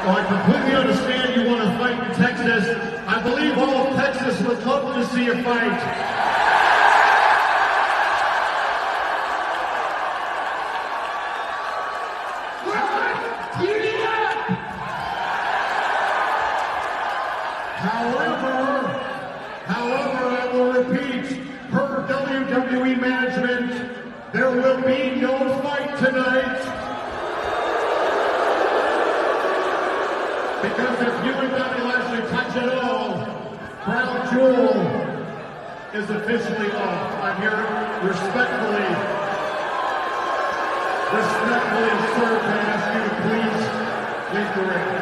Well, I completely understand you want to fight in Texas. I believe all of Texas would love to see a fight. However, I will repeat, per WWE management, there will be no fight tonight. Because if you and Bobby Lashley touch at all, Crown Jewel is officially off. I'm here respectfully, sir, to ask you to please leave the ring.